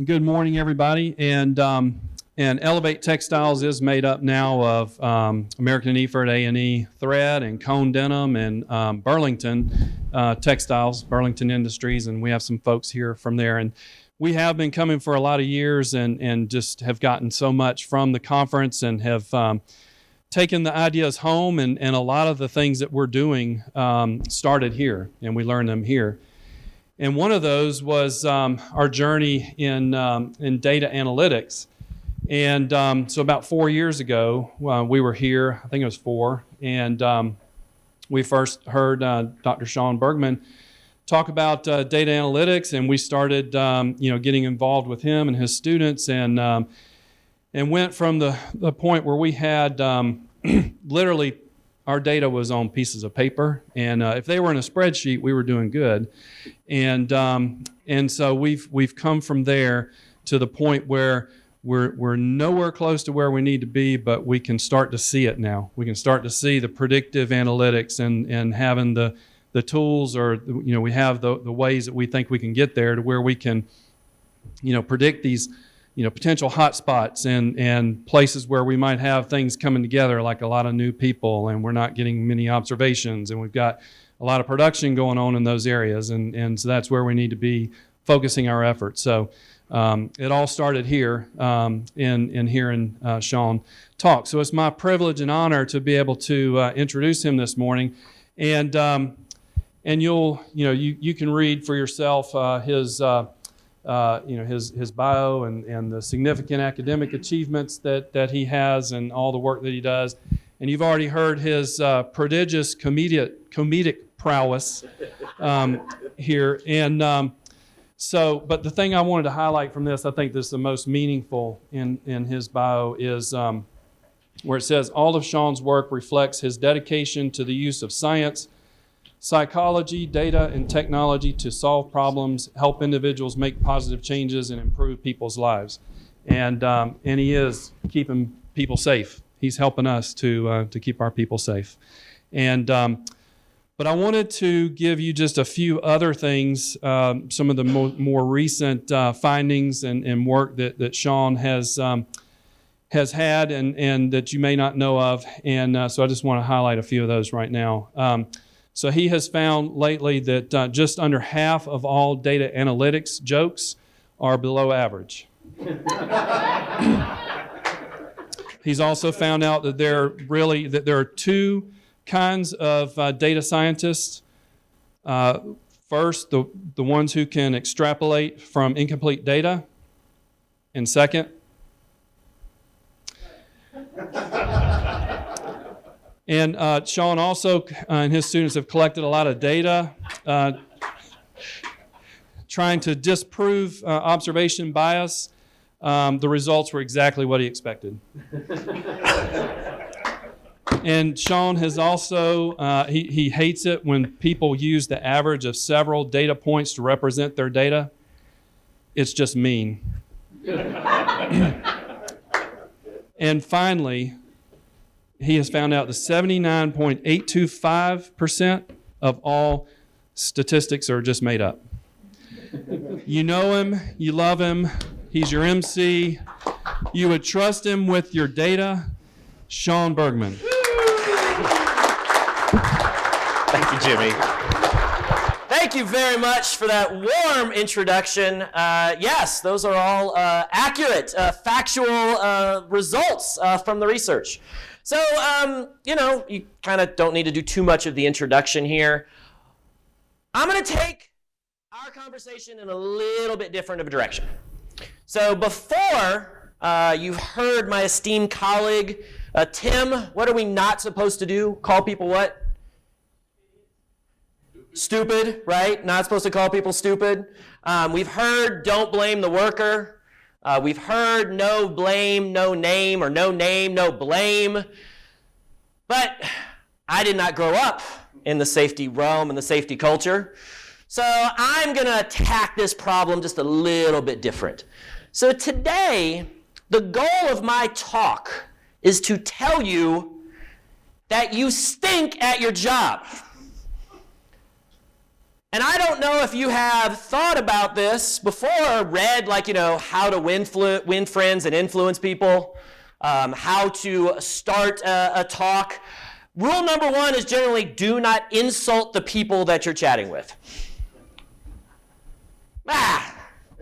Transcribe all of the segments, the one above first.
Good morning, everybody. And Elevate Textiles is made up now of American Eford, A&E Thread, and Cone Denim, and Burlington Textiles, Burlington Industries, and we have some folks here from there. And we have been coming for a lot of years and just have gotten so much from the conference and have taken the ideas home, and a lot of the things that we're doing started here, and we learned them here. And one of those was our journey in data analytics. And so about 4 years ago, we were here, I think it was 4, and we first heard Dr. Shawn Bergman talk about data analytics, and we started getting involved with him and his students, and went from the point where we had literally our data was on pieces of paper, and if they were in a spreadsheet, we were doing good. And so we've come from there to the point where we're nowhere close to where we need to be, but we can start to see it now. We can start to see the predictive analytics and having the tools, or we have the ways that we think we can get there to where we can predict these potential hot spots and places where we might have things coming together, like a lot of new people, and we're not getting many observations, and we've got a lot of production going on in those areas, and so that's where we need to be focusing our efforts. So it all started here in hearing Shawn talk. So it's my privilege and honor to be able to introduce him this morning, and you can read for yourself his bio and the significant academic achievements that he has and all the work that he does. And you've already heard his prodigious comedic prowess here. And but the thing I wanted to highlight from this, I think this is the most meaningful in his bio, is where it says, all of Shawn's work reflects his dedication to the use of science, psychology, data, and technology to solve problems, help individuals make positive changes, and improve people's lives. And he is keeping people safe. He's helping us to keep our people safe. And but I wanted to give you just a few other things, some of the more recent findings and work that Shawn has had and that you may not know of. And so I just want to highlight a few of those right now. So he has found lately that just under half of all data analytics jokes are below average. He's also found out that there are two kinds of data scientists. First, the ones who can extrapolate from incomplete data, and second, and Shawn also and his students have collected a lot of data trying to disprove observation bias. The results were exactly what he expected. And Shawn has also, he hates it when people use the average of several data points to represent their data. It's just mean. And finally, he has found out that 79.825% of all statistics are just made up. You know him, you love him, he's your MC, you would trust him with your data. Shawn Bergman. Thank you, Jimmy. Thank you very much for that warm introduction. Yes, those are all accurate, factual results from the research. So, you kind of don't need to do too much of the introduction here. I'm going to take our conversation in a little bit different of a direction. So before you've heard my esteemed colleague, Tim, what are we not supposed to do? Call people what? Stupid, right? Not supposed to call people stupid. We've heard don't blame the worker. We've heard no blame, no name, or no name, no blame. But I did not grow up in the safety realm and the safety culture. So I'm going to attack this problem just a little bit different. So today, the goal of my talk is to tell you that you stink at your job. And I don't know if you have thought about this before, read how to win friends and influence people, how to start a talk. Rule number 1 is generally do not insult the people that you're chatting with.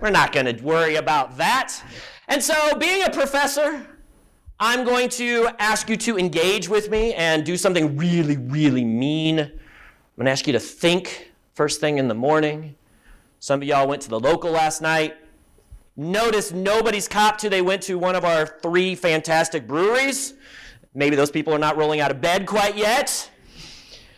We're not going to worry about that. And so being a professor, I'm going to ask you to engage with me and do something really, really mean. I'm going to ask you to think first thing in the morning. Some of y'all went to the local last night. Notice nobody's copped to they went to one of our 3 fantastic breweries. Maybe those people are not rolling out of bed quite yet.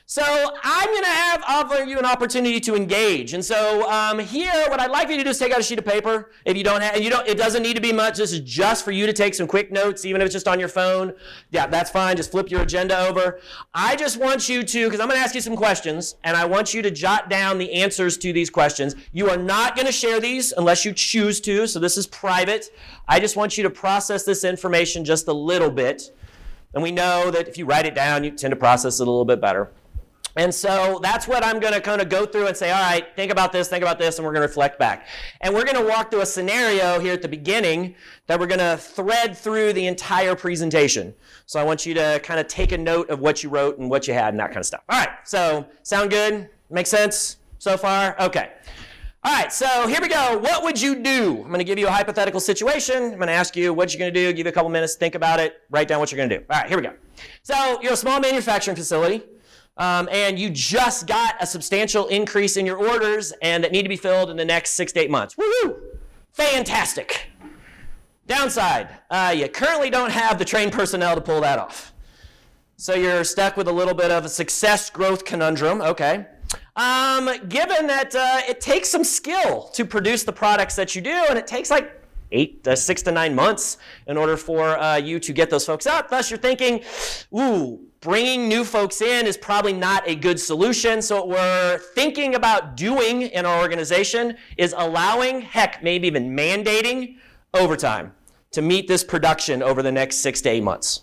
So I'm going to offer you an opportunity to engage. And so here, what I'd like you to do is take out a sheet of paper. If you don't have, it doesn't need to be much. This is just for you to take some quick notes, even if it's just on your phone. Yeah, that's fine. Just flip your agenda over. I just want you to, because I'm going to ask you some questions, and I want you to jot down the answers to these questions. You are not going to share these unless you choose to, so this is private. I just want you to process this information just a little bit. And we know that if you write it down, you tend to process it a little bit better. And so that's what I'm going to kind of go through and say, all right, think about this, and we're going to reflect back. And we're going to walk through a scenario here at the beginning that we're going to thread through the entire presentation. So I want you to kind of take a note of what you wrote and what you had and that kind of stuff. All right, so sound good? Make sense so far? Okay. All right, so here we go. What would you do? I'm going to give you a hypothetical situation. I'm going to ask you what you're going to do, give you a couple minutes, think about it, write down what you're going to do. All right, here we go. So you're a small manufacturing facility. And you just got a substantial increase in your orders and that need to be filled in the next 6 to 8 months. Woo-hoo! Fantastic. Downside, you currently don't have the trained personnel to pull that off. So you're stuck with a little bit of a success growth conundrum. Okay. Given that it takes some skill to produce the products that you do, and it takes like 6 to 9 months in order for you to get those folks out. Thus, you're thinking, bringing new folks in is probably not a good solution. So what we're thinking about doing in our organization is allowing, heck, maybe even mandating overtime to meet this production over the next 6 to 8 months.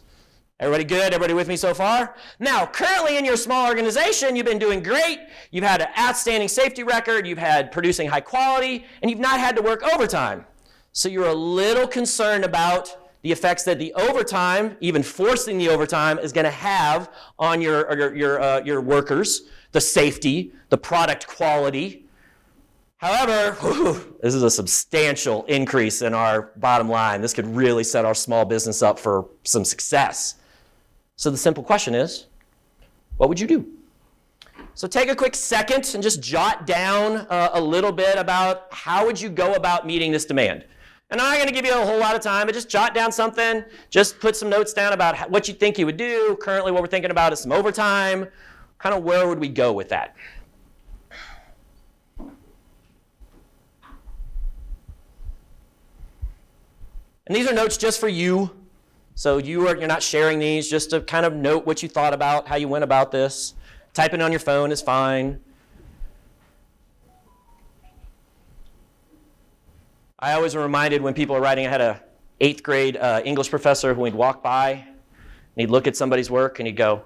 Everybody good? Everybody with me so far? Now, currently in your small organization, you've been doing great. You've had an outstanding safety record. You've had producing high quality, and you've not had to work overtime. So you're a little concerned about the effects that the overtime, even forcing the overtime, is going to have on your workers, the safety, the product quality. However, this is a substantial increase in our bottom line. This could really set our small business up for some success. So the simple question is, what would you do? So take a quick second and just jot down a little bit about how would you go about meeting this demand. And I'm not going to give you a whole lot of time, but just jot down something. Just put some notes down about what you think you would do. Currently, what we're thinking about is some overtime. Kind of where would we go with that? And these are notes just for you. So you're not sharing these, just to kind of note what you thought about, how you went about this. Typing on your phone is fine. I always am reminded when people are writing, I had a 8th grade English professor who we'd walk by, and he'd look at somebody's work, and he'd go,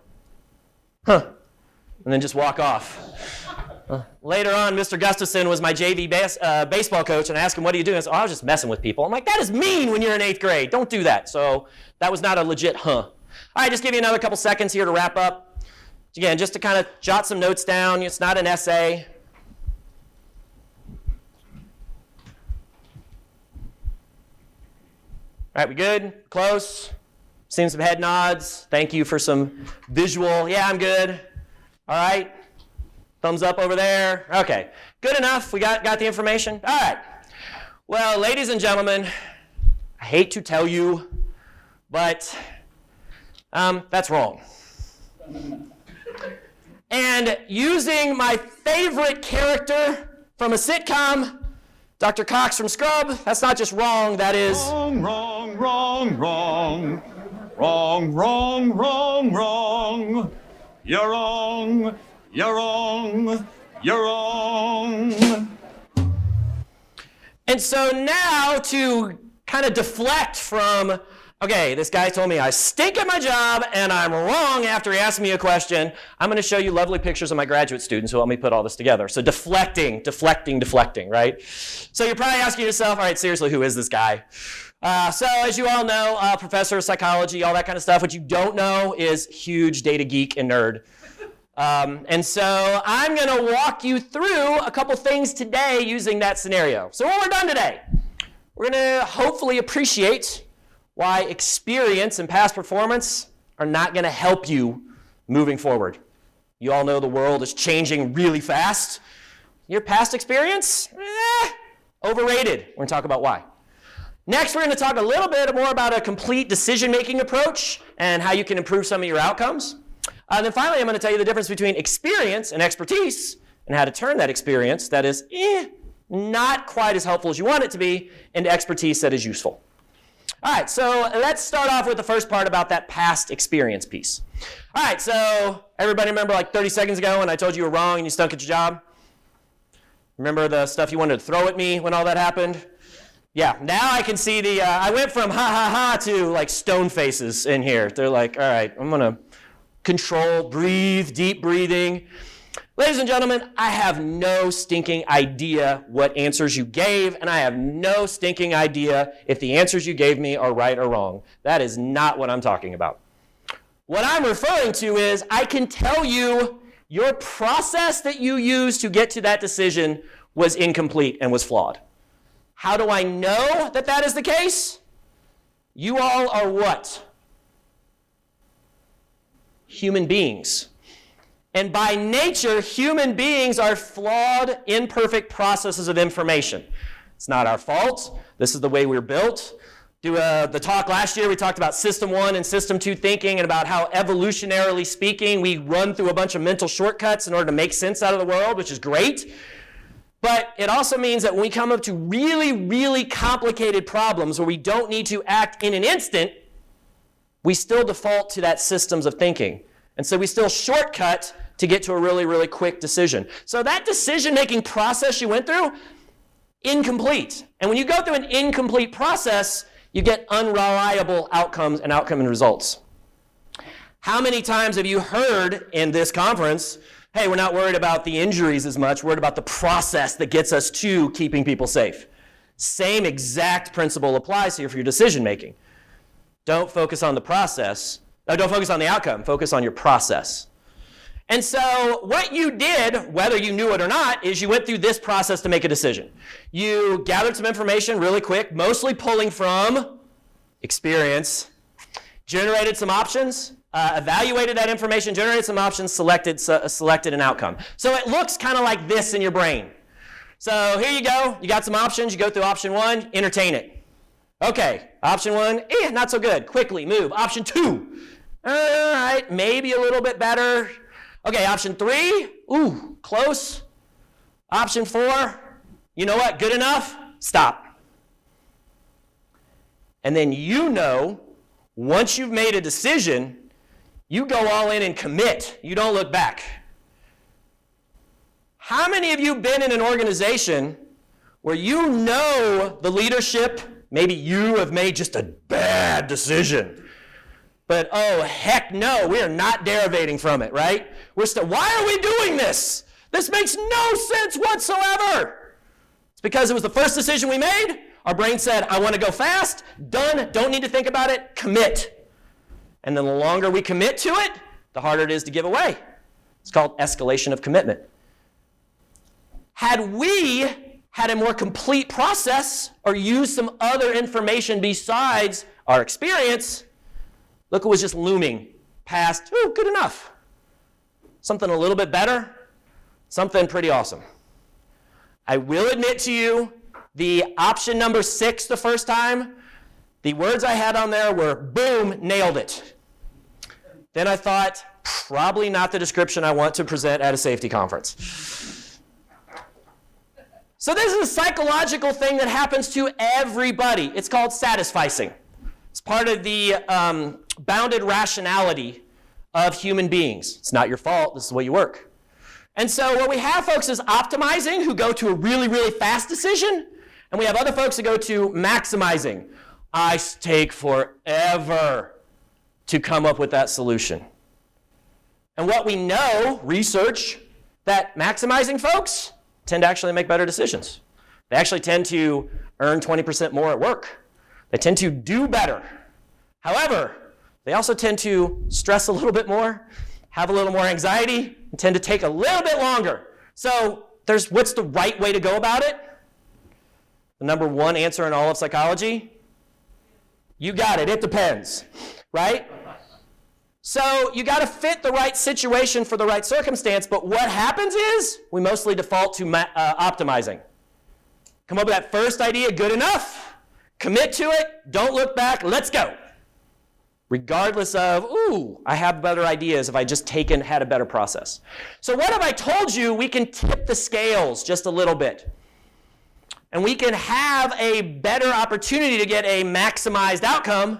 huh, and then just walk off. Later on, Mr. Gustafson was my JV baseball coach, and I asked him, what do you do? I said, I was just messing with people. I'm like, that is mean when you're in 8th grade. Don't do that. So that was not a legit huh. All right, just give you another couple seconds here to wrap up. Again, just to kind of jot some notes down. It's not an essay. All right, we good? Close? Seeing some head nods. Thank you for some visual. Yeah, I'm good. All right. Thumbs up over there. Okay, good enough. We got the information. All right. Well, ladies and gentlemen, I hate to tell you, but that's wrong. And using my favorite character from a sitcom, Dr. Cox from Scrub, that's not just wrong, that is... Wrong, wrong, wrong, wrong. Wrong, wrong, wrong, wrong. You're wrong, you're wrong, you're wrong. And so now to kind of deflect from okay, this guy told me I stink at my job and I'm wrong after he asked me a question. I'm going to show you lovely pictures of my graduate students who helped me put all this together. So deflecting, right? So you're probably asking yourself, all right, seriously, who is this guy? So as you all know, professor of psychology, all that kind of stuff. What you don't know is huge data geek and nerd. And so I'm going to walk you through a couple things today using that scenario. So when we're done today, we're going to hopefully appreciate why experience and past performance are not going to help you moving forward. You all know the world is changing really fast. Your past experience? Overrated. We're going to talk about why. Next, we're going to talk a little bit more about a complete decision-making approach and how you can improve some of your outcomes. And then finally, I'm going to tell you the difference between experience and expertise and how to turn that experience that is not quite as helpful as you want it to be into expertise that is useful. All right, so let's start off with the first part about that past experience piece. All right, so everybody remember like 30 seconds ago when I told you were wrong and you stunk at your job? Remember the stuff you wanted to throw at me when all that happened? Yeah, now I can see I went from ha ha ha to like stone faces in here. They're like, all right, I'm going to control, breathe, deep breathing. Ladies and gentlemen, I have no stinking idea what answers you gave, and I have no stinking idea if the answers you gave me are right or wrong. That is not what I'm talking about. What I'm referring to is I can tell you your process that you used to get to that decision was incomplete and was flawed. How do I know that that is the case? You all are what? Human beings. And by nature, human beings are flawed, imperfect processes of information. It's not our fault. This is the way we're built. The talk last year, we talked about System 1 and System 2 thinking and about how evolutionarily speaking, we run through a bunch of mental shortcuts in order to make sense out of the world, which is great. But it also means that when we come up to really, really complicated problems where we don't need to act in an instant, we still default to that systems of thinking. And so we still shortcut to get to a really, really quick decision. So that decision-making process you went through, incomplete. And when you go through an incomplete process, you get unreliable outcomes and outcome and results. How many times have you heard in this conference, hey, we're not worried about the injuries as much, we're worried about the process that gets us to keeping people safe. Same exact principle applies here for your decision making. Don't focus on the process. No, don't focus on the outcome. Focus on your process. And so what you did, whether you knew it or not, is you went through this process to make a decision. You gathered some information really quick, mostly pulling from experience, generated some options, evaluated that information, generated some options, selected an outcome. So it looks kind of like this in your brain. So here you go. You got some options. You go through option 1, entertain it. Okay, option 1, not so good. Quickly move. Option 2, all right, maybe a little bit better. Okay, option 3, close. Option 4, you know what, good enough, stop. And then once you've made a decision, you go all in and commit. You don't look back. How many of you have been in an organization where you know the leadership, maybe you have made just a bad decision, but oh, heck no, we are not derivating from it, right? Why are we doing this? This makes no sense whatsoever. It's because it was the first decision we made. Our brain said, I want to go fast, done, don't need to think about it, commit. And then the longer we commit to it, the harder it is to give away. It's called escalation of commitment. Had we had a more complete process or used some other information besides our experience, look what was just looming past, good enough. Something a little bit better, something pretty awesome. I will admit to you, the option number 6 the first time, the words I had on there were, boom, nailed it. Then I thought, probably not the description I want to present at a safety conference. So this is a psychological thing that happens to everybody. It's called satisficing. It's part of the bounded rationality of human beings. It's not your fault. This is the way you work. And so what we have folks is optimizing who go to a really, really fast decision, and we have other folks who go to maximizing. I take forever to come up with that solution. And what we know, research, that maximizing folks tend to actually make better decisions. They actually tend to earn 20% more at work. They tend to do better. However, they also tend to stress a little bit more, have a little more anxiety, and tend to take a little bit longer. So what's the right way to go about it? The number one answer in all of psychology? You got it. It depends, right? So you got to fit the right situation for the right circumstance, but what happens is we mostly default to optimizing. Come up with that first idea, good enough, commit to it, don't look back, let's go. Regardless of, I have better ideas if I just had a better process. So what if I told you we can tip the scales just a little bit? And we can have a better opportunity to get a maximized outcome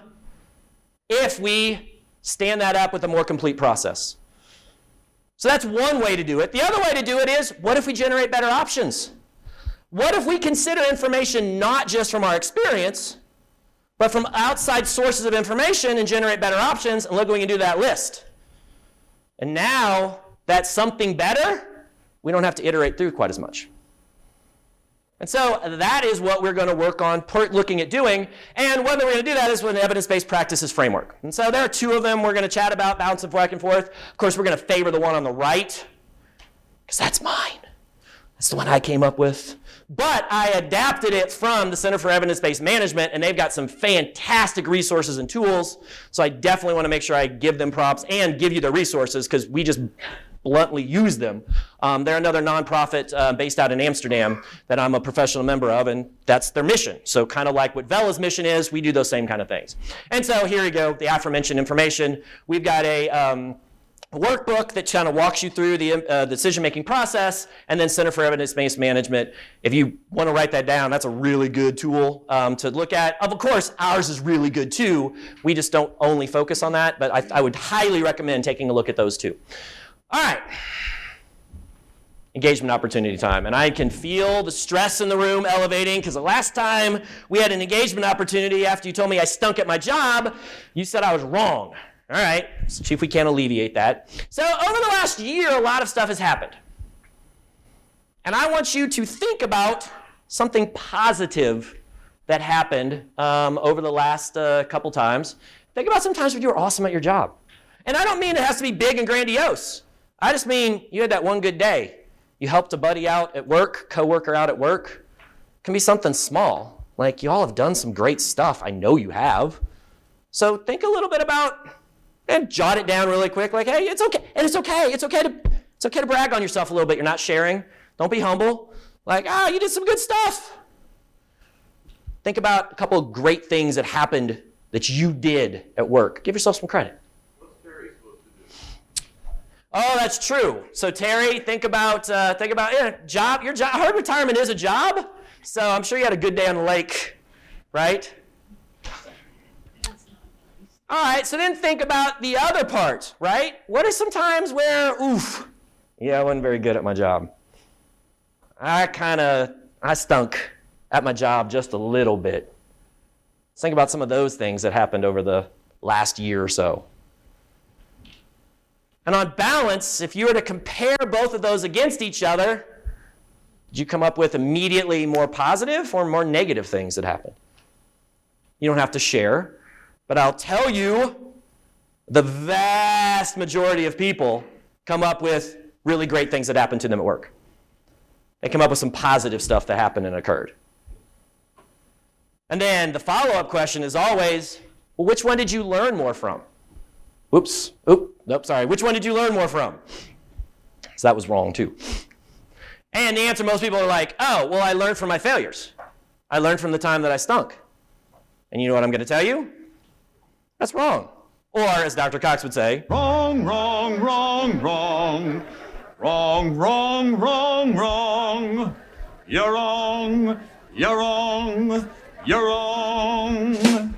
if we stand that up with a more complete process. So that's one way to do it. The other way to do it is, what if we generate better options? What if we consider information not just from our experience, but from outside sources of information and generate better options, and look, we can do that list. And now, that's something better, we don't have to iterate through quite as much. And so that is what we're going to work on looking at doing. And one way we're going to do that is with an evidence-based practices framework. And so there are two of them we're going to chat about, bouncing back and forth. Of course, we're going to favor the one on the right, because that's mine. That's the one I came up with. But I adapted it from the Center for Evidence-Based Management, and they've got some fantastic resources and tools. So I definitely want to make sure I give them props and give you the resources, because we just bluntly use them. They're another nonprofit based out in Amsterdam that I'm a professional member of, and that's their mission. So kind of like what Vela's mission is, we do those same kind of things. And so here you go, the aforementioned information. We've got a workbook that kind of walks you through the decision-making process, and then Center for Evidence-Based Management. If you want to write that down, that's a really good tool to look at. Of course, ours is really good too. We just don't only focus on that, but I would highly recommend taking a look at those too. All right, engagement opportunity time. And I can feel the stress in the room elevating, because the last time we had an engagement opportunity after you told me I stunk at my job, you said I was wrong. All right, let's see if we can alleviate that. So over the last year, a lot of stuff has happened. And I want you to think about something positive that happened over the last couple times. Think about some times when you were awesome at your job. And I don't mean it has to be big and grandiose. I just mean you had that one good day. You helped a buddy out at work, coworker out at work. It can be something small. Like, you all have done some great stuff. I know you have. So think a little bit about, and jot it down really quick. Like, hey, it's okay. And it's okay. It's okay to brag on yourself a little bit. You're not sharing. Don't be humble. Like, you did some good stuff. Think about a couple of great things that happened that you did at work. Give yourself some credit. Oh, that's true. So Terry, think about job. Your job. I heard retirement is a job. So I'm sure you had a good day on the lake, right? All right. So then think about the other part, right? What are some times where, I wasn't very good at my job. I stunk at my job just a little bit. Let's think about some of those things that happened over the last year or so. And on balance, if you were to compare both of those against each other, did you come up with immediately more positive or more negative things that happened? You don't have to share, but I'll tell you, the vast majority of people come up with really great things that happened to them at work. They come up with some positive stuff that happened and occurred. And then the follow-up question is always, well, which one did you learn more from? Which one did you learn more from? So that was wrong too. And the answer, most people are like, I learned from my failures. I learned from the time that I stunk. And you know what I'm going to tell you? That's wrong. Or, as Dr. Cox would say, Wrong, wrong, wrong, wrong. Wrong, wrong, wrong, wrong. You're wrong, you're wrong, you're wrong.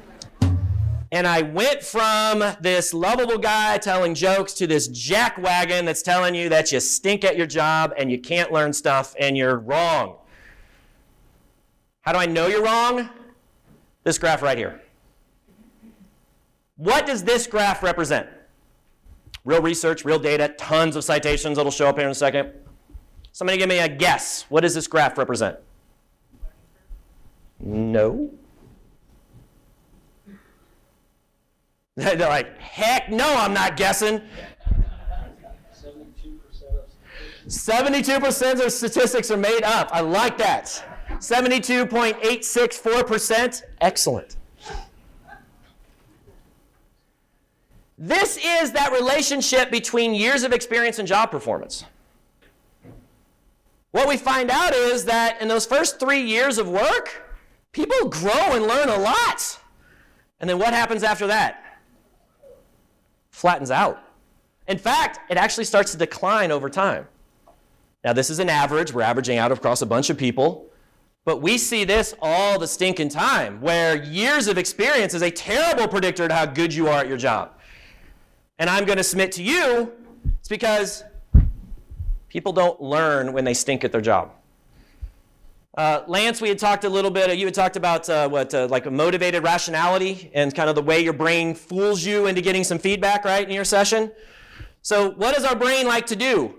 And I went from this lovable guy telling jokes to this jackwagon that's telling you that you stink at your job and you can't learn stuff and you're wrong. How do I know you're wrong? This graph right here. What does this graph represent? Real research, real data, tons of citations that'll show up here in a second. Somebody give me a guess. What does this graph represent? No. They're like, heck no, I'm not guessing. 72% of statistics are made up. I like that. 72.864%. Excellent. This is that relationship between years of experience and job performance. What we find out is that in those first 3 years of work, people grow and learn a lot. And then what happens after that? Flattens out. In fact, it actually starts to decline over time. Now, this is an average. We're averaging out across a bunch of people. But we see this all the stinking time, where years of experience is a terrible predictor to how good you are at your job. And I'm going to submit to you, it's because people don't learn when they stink at their job. Lance, we had talked a little bit, you had talked about like a motivated rationality and kind of the way your brain fools you into getting some feedback, right, in your session. So what does our brain like to do?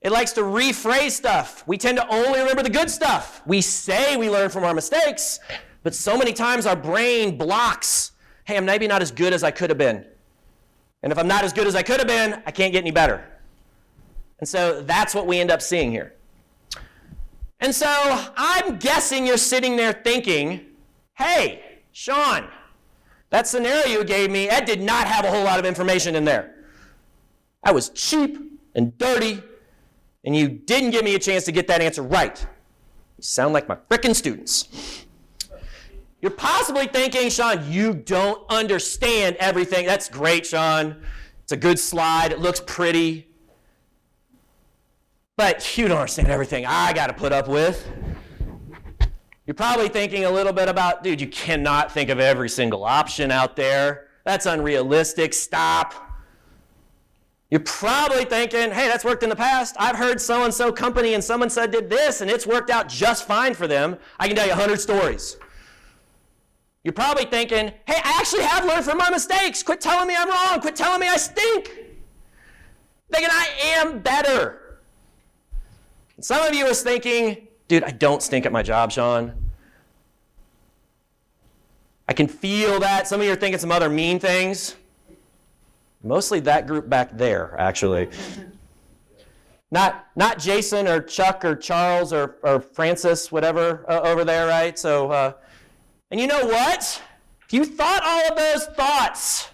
It likes to rephrase stuff. We tend to only remember the good stuff. We say we learn from our mistakes, but so many times our brain blocks, hey, I'm maybe not as good as I could have been. And if I'm not as good as I could have been, I can't get any better. And so that's what we end up seeing here. And so I'm guessing you're sitting there thinking, hey, Shawn, that scenario you gave me, that did not have a whole lot of information in there. That was cheap and dirty, and you didn't give me a chance to get that answer right. You sound like my frickin' students. You're possibly thinking, Shawn, you don't understand everything. That's great, Shawn. It's a good slide. It looks pretty. But you don't understand everything I got to put up with. You're probably thinking a little bit about, dude, you cannot think of every single option out there. That's unrealistic. Stop. You're probably thinking, hey, that's worked in the past. I've heard so-and-so company and someone said did this, and it's worked out just fine for them. I can tell you 100 stories. You're probably thinking, hey, I actually have learned from my mistakes. Quit telling me I'm wrong. Quit telling me I stink. Thinking I am better. And some of you is thinking, dude, I don't stink at my job, Shawn. I can feel that. Some of you are thinking some other mean things. Mostly that group back there, actually. Not Jason or Chuck or Charles or Francis, whatever, over there, right? So, and you know what? If you thought all of those thoughts,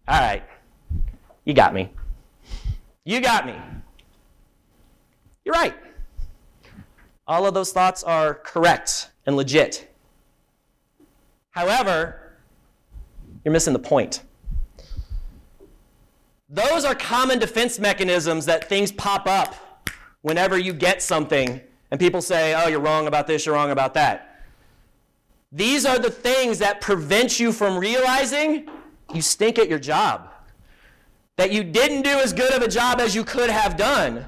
all right, you got me. You got me. You're right. All of those thoughts are correct and legit. However, you're missing the point. Those are common defense mechanisms that things pop up whenever you get something and people say, oh, you're wrong about this, you're wrong about that. These are the things that prevent you from realizing you stink at your job, that you didn't do as good of a job as you could have done.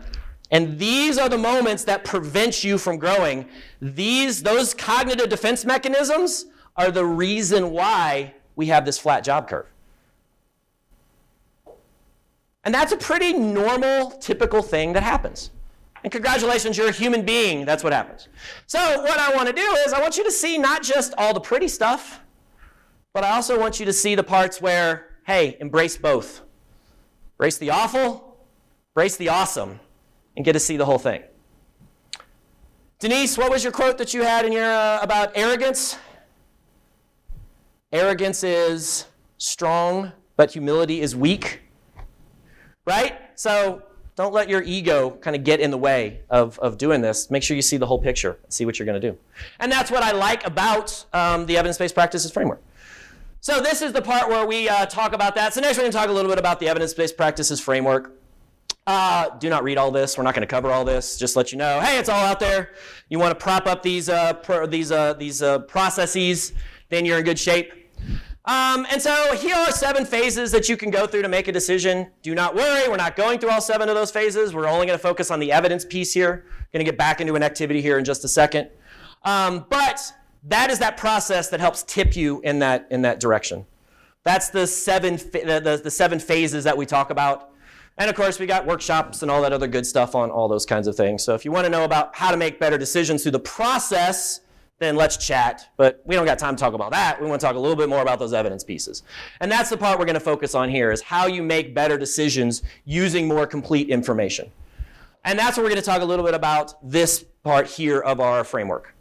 And these are the moments that prevent you from growing. Those cognitive defense mechanisms are the reason why we have this flat job curve. And that's a pretty normal, typical thing that happens. And congratulations, you're a human being. That's what happens. So what I want to do is I want you to see not just all the pretty stuff, but I also want you to see the parts where, hey, embrace both. Embrace the awful, embrace the awesome, and get to see the whole thing. Denise, what was your quote that you had in your about arrogance? Arrogance is strong, but humility is weak. Right? So don't let your ego kind of get in the way of doing this. Make sure you see the whole picture and see what you're going to do. And that's what I like about the evidence-based practices framework. So this is the part where we talk about that. So next we're going to talk a little bit about the evidence-based practices framework. Do not read all this. We're not going to cover all this. Just let you know, hey, it's all out there. You want to prop up these processes, then you're in good shape. And so here are 7 phases that you can go through to make a decision. Do not worry, we're not going through all 7 of those phases. We're only going to focus on the evidence piece here. Going to get back into an activity here in just a second. But that is that process that helps tip you in that direction. That's the seven phases that we talk about. And of course, we got workshops and all that other good stuff on all those kinds of things. So if you want to know about how to make better decisions through the process, then let's chat. But we don't got time to talk about that. We want to talk a little bit more about those evidence pieces. And that's the part we're going to focus on here, is how you make better decisions using more complete information. And that's what we're going to talk a little bit about this part here of our framework.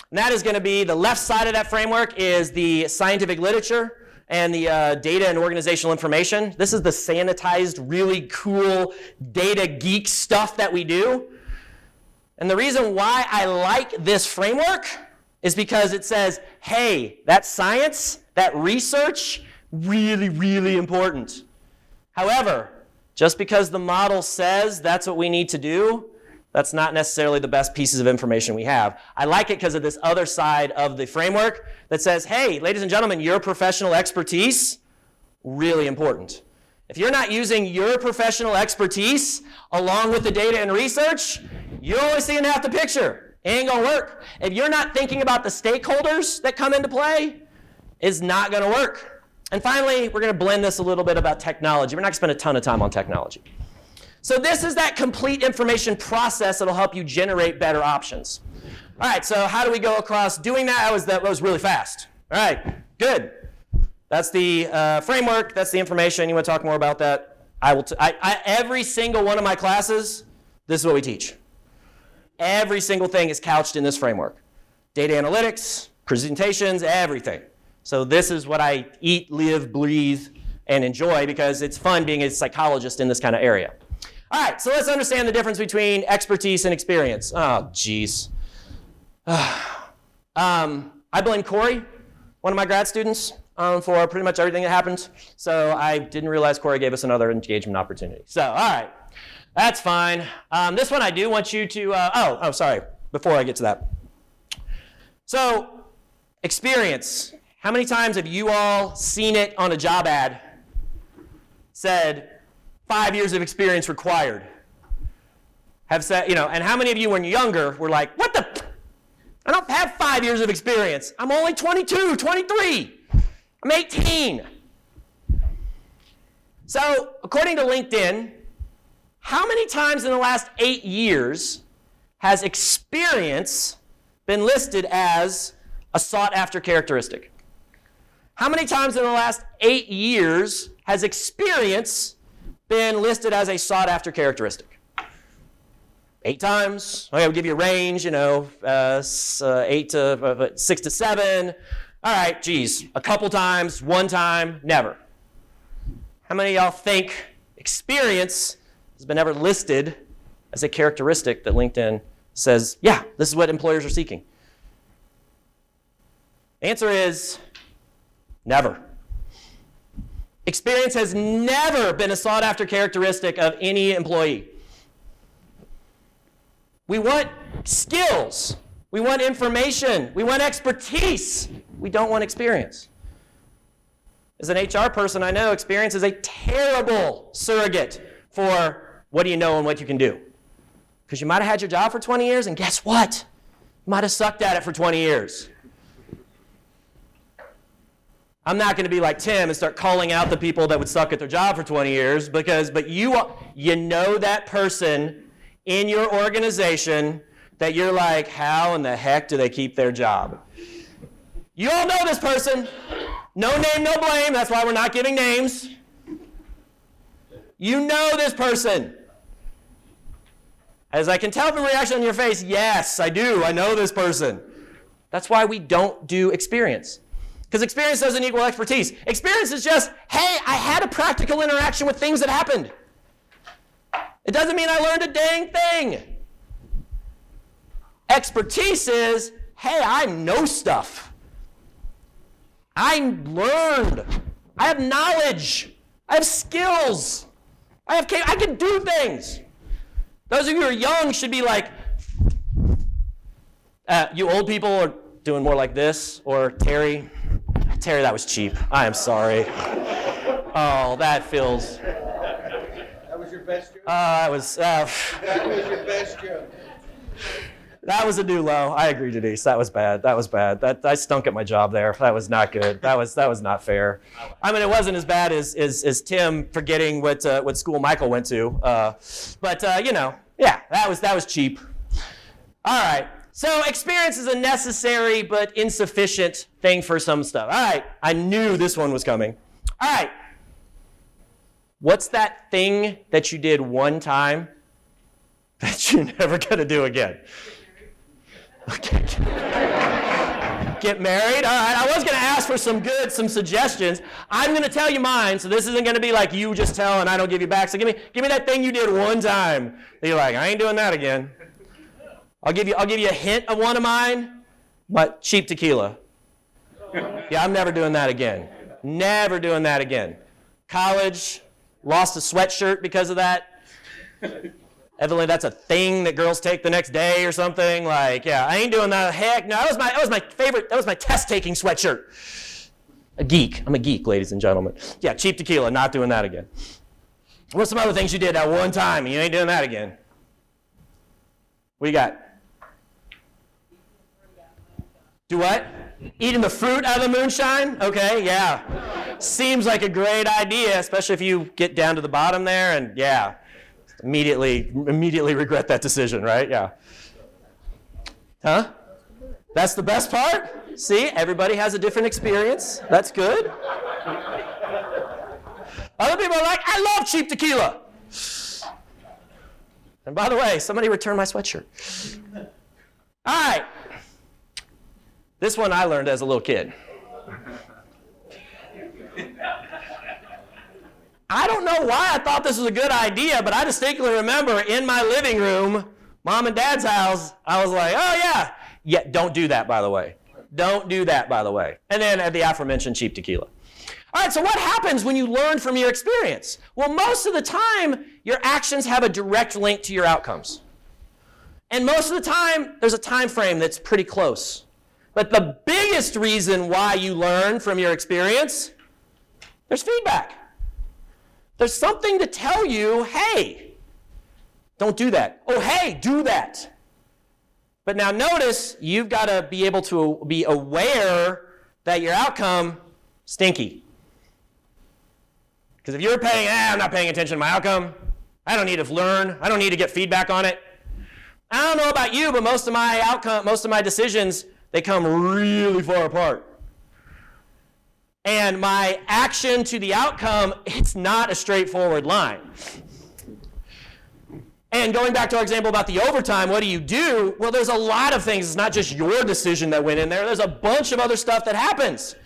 And that is going to be, the left side of that framework is the scientific literature and the data and organizational information. This is the sanitized, really cool data geek stuff that we do. And the reason why I like this framework is because it says, hey, that science, that research, really, really important. However, just because the model says that's what we need to do, that's not necessarily the best pieces of information we have. I like it because of this other side of the framework that says, hey, ladies and gentlemen, your professional expertise, really important. If you're not using your professional expertise along with the data and research, you're only seeing half the picture. It ain't gonna work. If you're not thinking about the stakeholders that come into play, it's not gonna work. And finally, we're gonna blend this a little bit about technology. We're not gonna spend a ton of time on technology. So this is that complete information process that'll help you generate better options. All right, so how do we go across doing that? That was really fast. All right, good. That's the framework. That's the information. You want to talk more about that? Every single one of my classes, this is what we teach. Every single thing is couched in this framework. Data analytics, presentations, everything. So this is what I eat, live, breathe, and enjoy because it's fun being a psychologist in this kind of area. All right, so let's understand the difference between expertise and experience. Oh, geez. I blame Corey, one of my grad students, for pretty much everything that happened. So I didn't realize Corey gave us another engagement opportunity. So, all right, that's fine. This one I do want you to, sorry, before I get to that. So, experience. How many times have you all seen it on a job ad? Said, 5 years of experience required. Have said, and how many of you when you're younger were like, what the? I don't have 5 years of experience. I'm only 22, 23. I'm 18. So, according to LinkedIn, how many times in the last 8 years has experience been listed as a sought-after characteristic? How many times in the last 8 years has experience been listed as a sought-after characteristic? 8 times. Okay, we'll give you a range, 6 to 7. All right, geez, a couple times, 1 time, never. How many of y'all think experience has been ever listed as a characteristic that LinkedIn says, yeah, this is what employers are seeking? The answer is never. Experience has never been a sought-after characteristic of any employee. We want skills. We want information. We want expertise. We don't want experience. As an HR person, I know experience is a terrible surrogate for what do you know and what you can do. Because you might have had your job for 20 years, and guess what? You might have sucked at it for 20 years. I'm not going to be like Tim and start calling out the people that would suck at their job for 20 years, but you know that person in your organization that you're like, how in the heck do they keep their job? You all know this person. No name, no blame. That's why we're not giving names. You know this person. As I can tell from the reaction on your face, yes, I do. I know this person. That's why we don't do experience. Because experience doesn't equal expertise. Experience is just, hey, I had a practical interaction with things that happened. It doesn't mean I learned a dang thing. Expertise is, hey, I know stuff. I learned. I have knowledge. I have skills. I can do things. Those of you who are young should be like, you old people are doing more like this, or Terry, that was cheap. I am sorry. Oh, that feels. That was your best joke? That was That was your best joke. That was a new low. I agree, Denise. That was bad. I stunk at my job there. That was not good. That was not fair. I mean, it wasn't as bad as Tim forgetting what school Michael went to. But yeah, that was cheap. All right. So experience is a necessary but insufficient thing for some stuff. All right. I knew this one was coming. All right. What's that thing that you did one time that you're never going to do again? Okay. Get married? All right. I was going to ask for some suggestions. I'm going to tell you mine, so this isn't going to be like you just tell and I don't give you back. So give me that thing you did one time that you're like, I ain't doing that again. I'll give you a hint of one of mine, but cheap tequila. Yeah, I'm never doing that again. Never doing that again. College, lost a sweatshirt because of that. Evidently, that's a thing that girls take the next day or something. Like, yeah, I ain't doing that. Heck no, that was my favorite. That was my test-taking sweatshirt. A geek. I'm a geek, ladies and gentlemen. Yeah, cheap tequila. Not doing that again. What's some other things you did that one time and you ain't doing that again? What you got? Do what? Eating the fruit out of the moonshine? Okay, yeah. Seems like a great idea, especially if you get down to the bottom there and, yeah, immediately regret that decision, right? Yeah. Huh? That's the best part? See, everybody has a different experience. That's good. Other people are like, I love cheap tequila. And by the way, somebody returned my sweatshirt. All right. This one I learned as a little kid. I don't know why I thought this was a good idea, but I distinctly remember in my living room, Mom and Dad's house, I was like, oh yeah. Yeah, don't do that, by the way. Don't do that, by the way. And then at the aforementioned cheap tequila. All right, so what happens when you learn from your experience? Well, most of the time, your actions have a direct link to your outcomes. And most of the time, there's a time frame that's pretty close. But the biggest reason why you learn from your experience, there's feedback. There's something to tell you, hey, don't do that. Oh, hey, do that. But now notice, you've got to be able to be aware that your outcome, stinky. Because if you're I'm not paying attention to my outcome, I don't need to learn, I don't need to get feedback on it. I don't know about you, but most of my decisions, they come really far apart. And my action to the outcome, it's not a straightforward line. And going back to our example about the overtime, what do you do? Well, there's a lot of things. It's not just your decision that went in there. There's a bunch of other stuff that happens.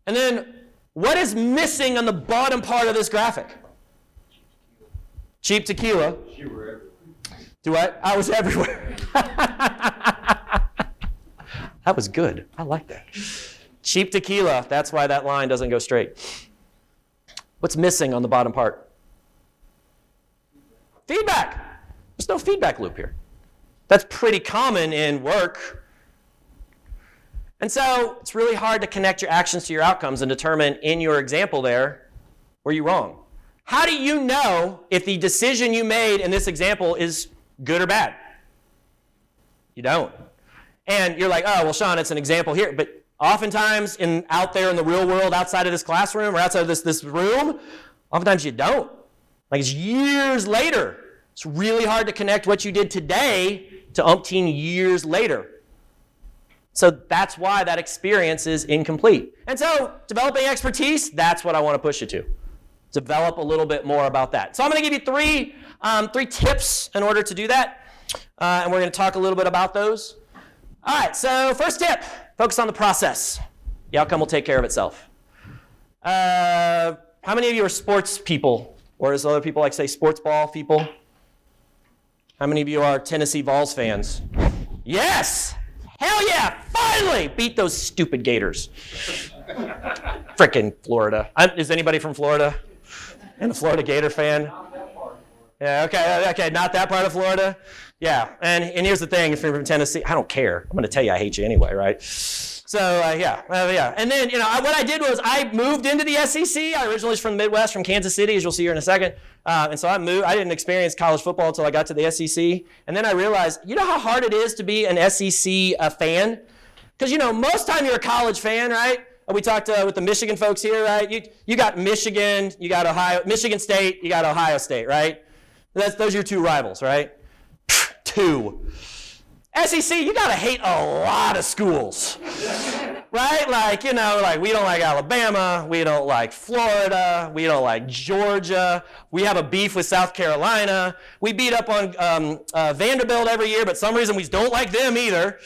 And then what is missing on the bottom part of this graphic? Cheap tequila. You were everywhere. Do what? I was everywhere. That was good. I like that. Cheap tequila. That's why that line doesn't go straight. What's missing on the bottom part? Feedback. There's no feedback loop here. That's pretty common in work. And so it's really hard to connect your actions to your outcomes and determine in your example there, were you wrong? How do you know if the decision you made in this example is good or bad? You don't. And you're like, oh, well, Shawn, it's an example here. But oftentimes out there in the real world, outside of this classroom or outside of this room, oftentimes you don't. Like it's years later. It's really hard to connect what you did today to umpteen years later. So that's why that experience is incomplete. And so developing expertise, that's what I want to push you to. Develop a little bit more about that. So I'm going to give you three tips in order to do that. And we're going to talk a little bit about those. All right, so first tip, focus on the process. The outcome will take care of itself. How many of you are sports people? Or as other people like to say, sports ball people? How many of you are Tennessee Vols fans? Yes! Hell yeah! Finally! Beat those stupid Gators. Frickin' Florida. Is anybody from Florida? And a Florida Gator fan? Yeah, okay, not that part of Florida. Yeah, and here's the thing, if you're from Tennessee, I don't care. I'm going to tell you I hate you anyway, right? Yeah. And then, what I did was I moved into the SEC. I originally was from the Midwest, from Kansas City, as you'll see here in a second. And so I moved. I didn't experience college football until I got to the SEC. And then I realized, you know how hard it is to be an SEC fan? Because, most time you're a college fan, right? We talked with the Michigan folks here, right? You got Michigan, you got Ohio, Michigan State, you got Ohio State, right? Those are your two rivals, right? Two. SEC, you gotta hate a lot of schools, right? Like we don't like Alabama, we don't like Florida, we don't like Georgia, we have a beef with South Carolina, we beat up on Vanderbilt every year, but some reason we don't like them either.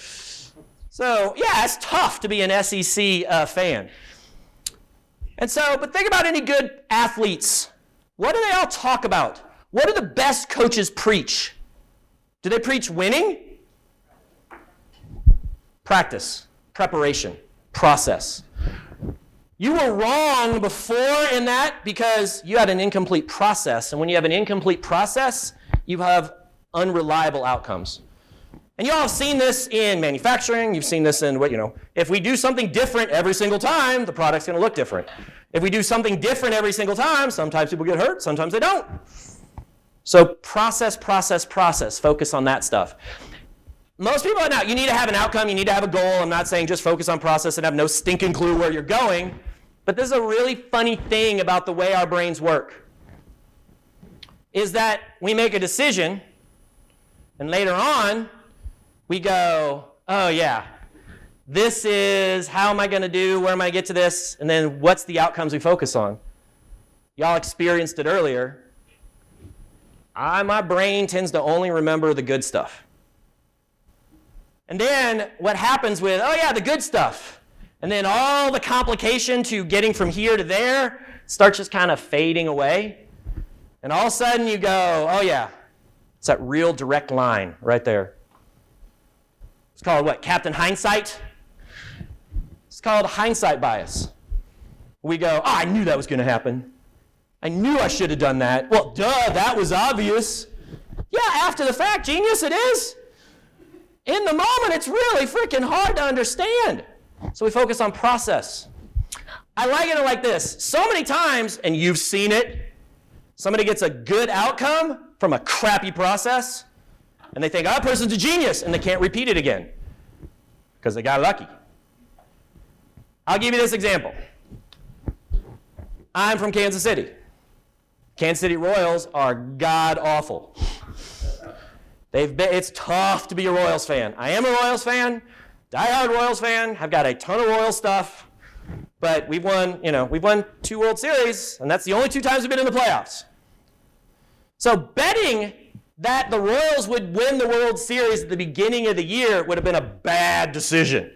So yeah, it's tough to be an SEC fan. And so, but think about any good athletes. What do they all talk about? What do the best coaches preach? Do they preach winning? Practice, preparation, process. You were wrong before in that because you had an incomplete process. And when you have an incomplete process, you have unreliable outcomes. And you all have seen this in manufacturing. You've seen this in if we do something different every single time, the product's going to look different. If we do something different every single time, sometimes people get hurt, sometimes they don't. So process. Focus on that stuff. Most people are now, you need to have an outcome, you need to have a goal. I'm not saying just focus on process and have no stinking clue where you're going. But this is a really funny thing about the way our brains work. Is that we make a decision, and later on, we go, oh yeah, this is, how am I going to do, where am I going to get to this? And then what's the outcomes we focus on? Y'all experienced it earlier. My brain tends to only remember the good stuff. And then what happens with, the good stuff. And then all the complication to getting from here to there starts just kind of fading away. And all of a sudden you go, oh yeah, it's that real direct line right there. It's called what? Captain Hindsight? It's called hindsight bias. We go, I knew that was going to happen. I knew I should have done that. Well, duh, that was obvious. Yeah, after the fact, genius, it is. In the moment, it's really freaking hard to understand. So we focus on process. I like it like this. So many times, and you've seen it, somebody gets a good outcome from a crappy process, and they think, that person's a genius, and they can't repeat it again because they got lucky. I'll give you this example. I'm from Kansas City. Kansas City Royals are god-awful. It's tough to be a Royals fan. I am a Royals fan, diehard Royals fan. I've got a ton of Royals stuff, but we've won 2 World Series, and that's the only 2 times we've been in the playoffs. So betting that the Royals would win the World Series at the beginning of the year would have been a bad decision.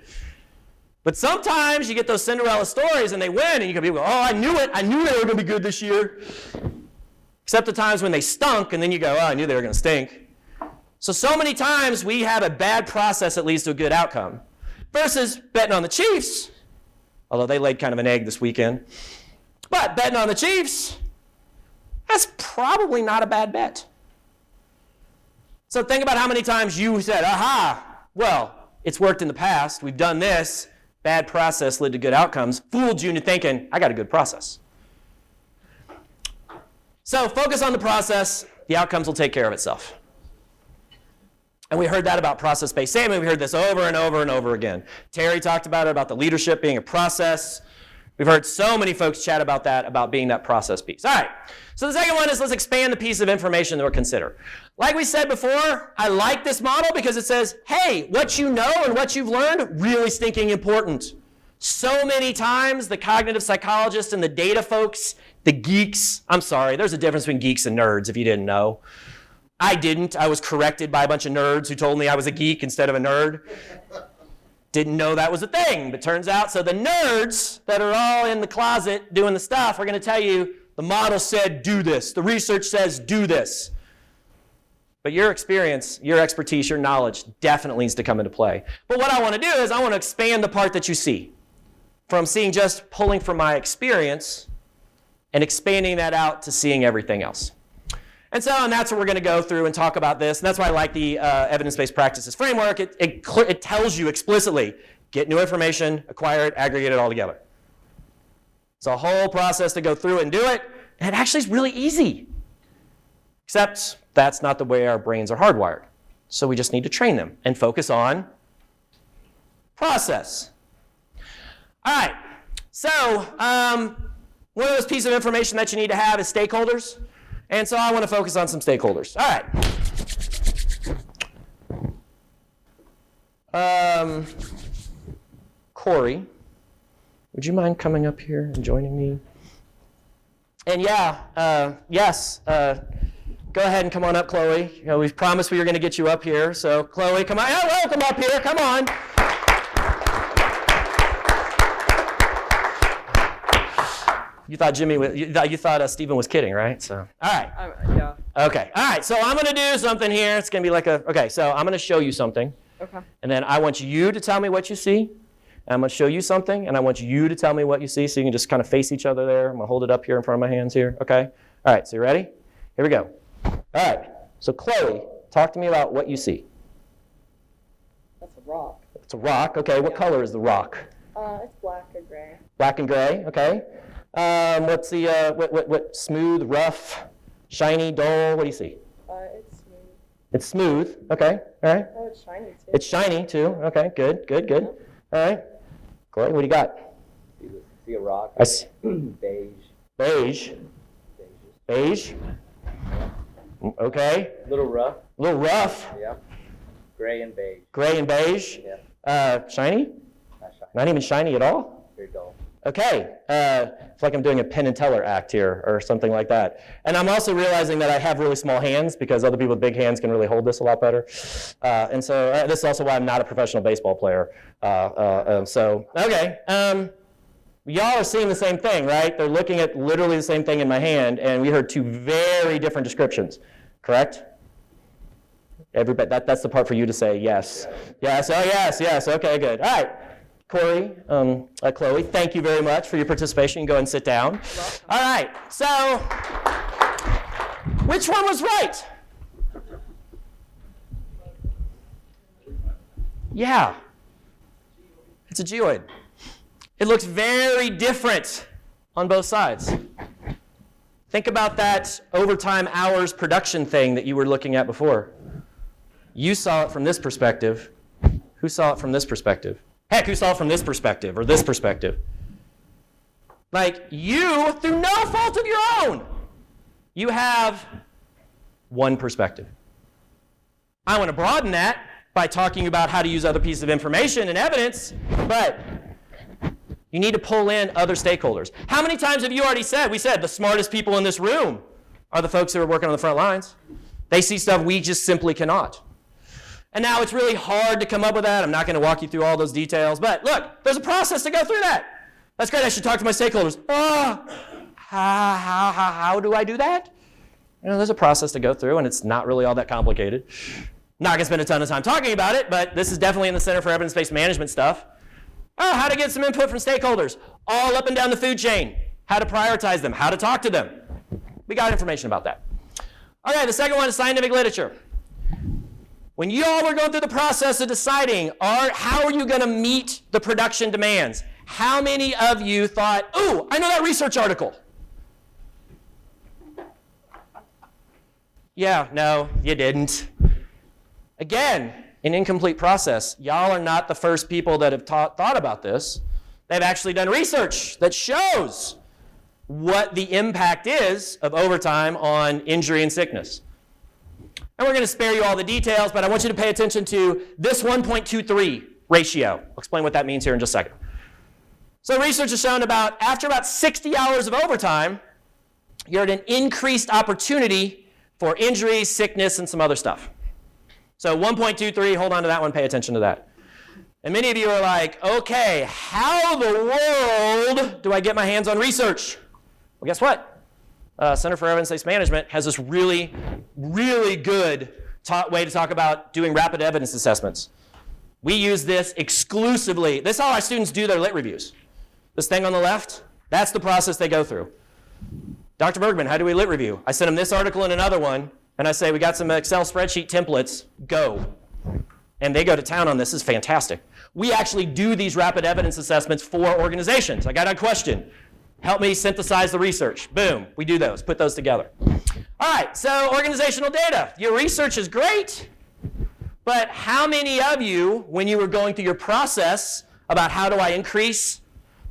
But sometimes you get those Cinderella stories and they win, and you can be like, I knew it. I knew they were going to be good this year. Except the times when they stunk, and then you go, I knew they were going to stink. So many times we have a bad process that leads to a good outcome. Versus betting on the Chiefs, although they laid kind of an egg this weekend. But betting on the Chiefs, that's probably not a bad bet. So think about how many times you said, well, it's worked in the past. We've done this. Bad process led to good outcomes. Fooled you into thinking, I got a good process. So focus on the process. The outcomes will take care of itself. And we heard that about process-based statement. We heard this over and over and over again. Terry talked about it, about the leadership being a process. We've heard so many folks chat about that, about being that process piece. All right, so the second one is let's expand the piece of information that we're considering. Like we said before, I like this model because it says, hey, what you know and what you've learned, really stinking important. So many times the cognitive psychologists and the data folks, the geeks, I'm sorry, there's a difference between geeks and nerds if you didn't know. I didn't. I was corrected by a bunch of nerds who told me I was a geek instead of a nerd. Didn't know that was a thing, but turns out, so the nerds that are all in the closet doing the stuff are going to tell you, the model said do this, the research says do this. But your experience, your expertise, your knowledge definitely needs to come into play. But what I want to do is I want to expand the part that you see from seeing just pulling from my experience and expanding that out to seeing everything else. And that's what we're going to go through and talk about this. And that's why I like the evidence-based practices framework. It tells you explicitly, get new information, acquire it, aggregate it all together. It's a whole process to go through and do it, and it actually is really easy. Except that's not the way our brains are hardwired. So we just need to train them and focus on process. All right, so one of those pieces of information that you need to have is stakeholders. And so I want to focus on some stakeholders. All right. Corey, would you mind coming up here and joining me? And yes, go ahead and come on up, Chloe. You know, we promised we were going to get you up here. So Chloe, come on. Oh, come up here. Come on. You thought Stephen was kidding, right? So, all right. Yeah. Okay. All right. So I'm going to do something here. It's going to be like okay. So I'm going to show you something. Okay. And then I want you to tell me what you see. And I'm going to show you something, and I want you to tell me what you see. So you can just kind of face each other there. I'm going to hold it up here in front of my hands here. Okay. All right. So you ready? Here we go. All right. So Chloe, talk to me about what you see. That's a rock. It's a rock. Okay. What color is the rock? It's black or gray. Black and gray. Okay. What's the what smooth, rough, shiny, dull? What do you see? It's smooth. It's smooth. Okay. All right. Oh, it's shiny too. It's shiny too. Okay. Good. Good. Good. All right. Chloe, what do you got? See a rock. I see. Beige. Beige. Beige. Okay. Little rough. A little rough. Yeah. Gray and beige. Gray and beige. Yeah. Shiny? Not shiny. Not even shiny at all? Very dull. Okay. It's like I'm doing a Penn and Teller act here or something like that. And I'm also realizing that I have really small hands because other people with big hands can really hold this a lot better. And so this is also why I'm not a professional baseball player. Okay. Y'all are seeing the same thing, right? They're looking at literally the same thing in my hand, and we heard two very different descriptions, correct? Everybody, that's the part for you to say yes. Yes, oh yes, okay, good. All right, Corey, Chloe, thank you very much for your participation. Go ahead and sit down. All right, so which one was right? Yeah, it's a geoid. It looks very different on both sides. Think about that overtime hours production thing that you were looking at before. You saw it from this perspective. Who saw it from this perspective? Heck, who saw it from this perspective or this perspective? Like you, through no fault of your own, you have one perspective. I want to broaden that by talking about how to use other pieces of information and evidence, but you need to pull in other stakeholders. How many times have you already said, we said the smartest people in this room are the folks who are working on the front lines. They see stuff we just simply cannot. And now it's really hard to come up with that. I'm not going to walk you through all those details, but look, there's a process to go through that. That's great, I should talk to my stakeholders. How do I do that? You know, there's a process to go through, and it's not really all that complicated. Not going to spend a ton of time talking about it, but this is definitely in the Center for Evidence-Based Management stuff. Oh, how to get some input from stakeholders, all up and down the food chain, how to prioritize them, how to talk to them. We got information about that. Okay, the second one is scientific literature. When you all were going through the process of deciding how are you going to meet the production demands, how many of you thought, ooh, I know that research article? Yeah, no, you didn't. Again, an incomplete process. Y'all are not the first people that have thought about this. They've actually done research that shows what the impact is of overtime on injury and sickness. And we're going to spare you all the details, but I want you to pay attention to this 1.23 ratio. I'll explain what that means here in just a second. So research has shown after about 60 hours of overtime, you're at an increased opportunity for injury, sickness, and some other stuff. So 1.23, hold on to that one, pay attention to that. And many of you are like, okay, how the world do I get my hands on research? Well, guess what? Center for Evidence-Based Management has this really, really good way to talk about doing rapid evidence assessments. We use this exclusively. This is how our students do their lit reviews. This thing on the left, that's the process they go through. Dr. Bergman, how do we lit review? I send them this article and another one, and I say, we got some Excel spreadsheet templates, go. And they go to town on this. This is fantastic. we actually do these rapid evidence assessments for organizations. I got a question. Help me synthesize the research. Boom, we do those, put those together. All right, so organizational data. Your research is great, but how many of you, when you were going through your process about how do I increase,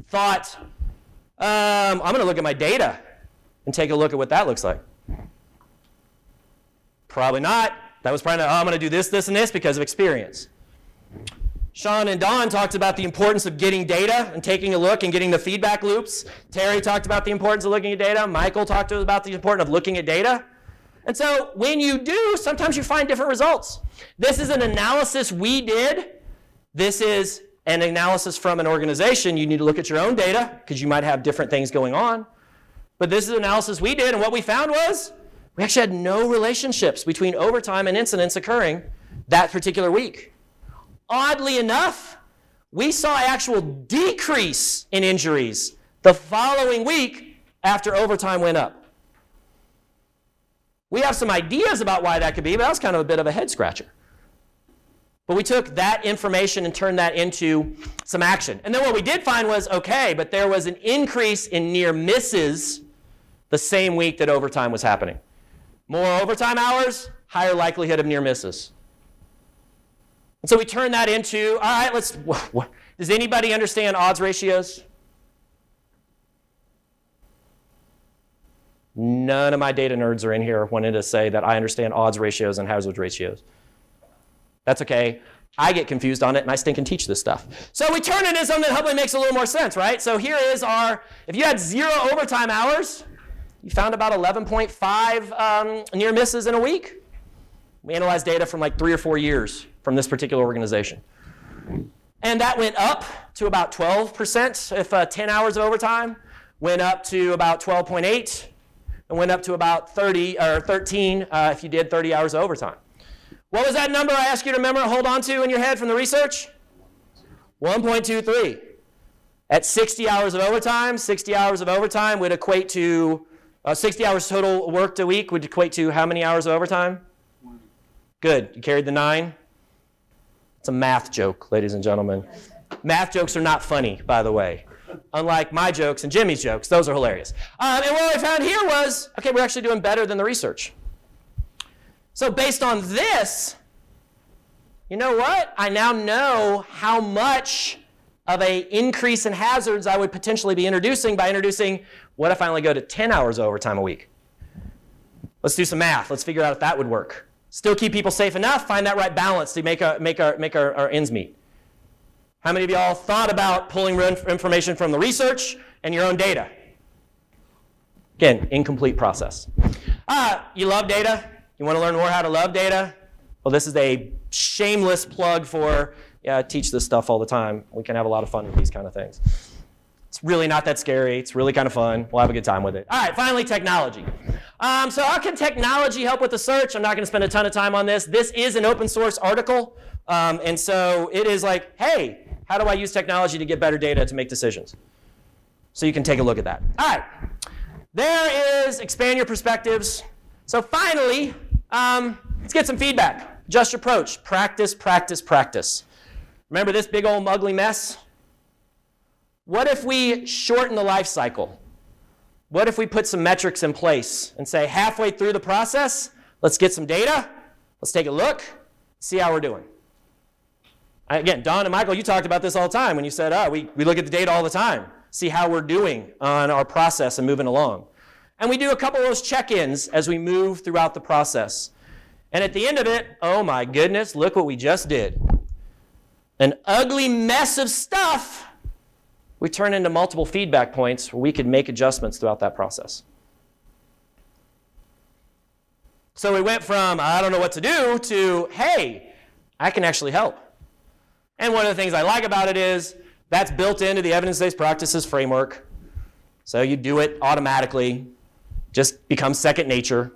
thought, I'm going to look at my data and take a look at what that looks like? Probably not. That was probably not, I'm going to do this, this, and this because of experience. Shawn and Don talked about the importance of getting data and taking a look and getting the feedback loops. Terry talked about the importance of looking at data. Michael talked to us about the importance of looking at data. And so when you do, sometimes you find different results. This is an analysis we did. This is an analysis from an organization. You need to look at your own data because you might have different things going on. But this is an analysis we did, and what we found was we actually had no relationships between overtime and incidents occurring that particular week. Oddly enough, we saw actual decrease in injuries the following week after overtime went up. We have some ideas about why that could be, but that was kind of a bit of a head scratcher. But we took that information and turned that into some action. And then what we did find was, okay, but there was an increase in near misses the same week that overtime was happening. More overtime hours, higher likelihood of near misses. And so we turn that into, all right, does anybody understand odds ratios? None of my data nerds are in here wanting to say that I understand odds ratios and hazard ratios. That's okay. I get confused on it, and I stink and teach this stuff. So we turn it into something that hopefully makes a little more sense, right? So here is if you had 0 overtime hours, you found about 11.5 near misses in a week. We analyzed data from like 3 or 4 years from this particular organization. And that went up to about 12% if 10 hours of overtime, went up to about 12.8, and went up to about 13 if you did 30 hours of overtime. What was that number I asked you to remember, hold on to in your head from the research? 1.23. At 60 hours of overtime would equate to 60 hours total worked a week would equate to how many hours of overtime? Good. You carried the 9? It's a math joke, ladies and gentlemen. Math jokes are not funny, by the way. Unlike my jokes and Jimmy's jokes, those are hilarious. And what we found here was, okay, we're actually doing better than the research. So based on this, you know what? I now know how much of an increase in hazards I would potentially be introducing by introducing, what if I only go to 10 hours of overtime a week? Let's do some math. Let's figure out if that would work. Still keep people safe enough, find that right balance to make our ends meet. How many of y'all thought about pulling information from the research and your own data? Again, incomplete process. You love data? You want to learn more how to love data? Well, this is a shameless plug for, I teach this stuff all the time. We can have a lot of fun with these kind of things. It's really not that scary. It's really kind of fun. We'll have a good time with it. All right, finally, technology. So how can technology help with the search? I'm not going to spend a ton of time on this. This is an open source article. And so it is like, hey, how do I use technology to get better data to make decisions? So you can take a look at that. All right. There is expand your perspectives. So finally, let's get some feedback. Adjust your approach. Practice, practice, practice. Remember this big old ugly mess? What if we shorten the life cycle? What if we put some metrics in place and say halfway through the process, let's get some data, let's take a look, see how we're doing. Again, Don and Michael, you talked about this all the time when you said, we look at the data all the time, see how we're doing on our process and moving along. And we do a couple of those check-ins as we move throughout the process. And at the end of it, oh my goodness, look what we just did. An ugly mess of stuff we turn into multiple feedback points where we could make adjustments throughout that process. So we went from, I don't know what to do, to, hey, I can actually help. And one of the things I like about it is that's built into the evidence-based practices framework. So you do it automatically, just becomes second nature.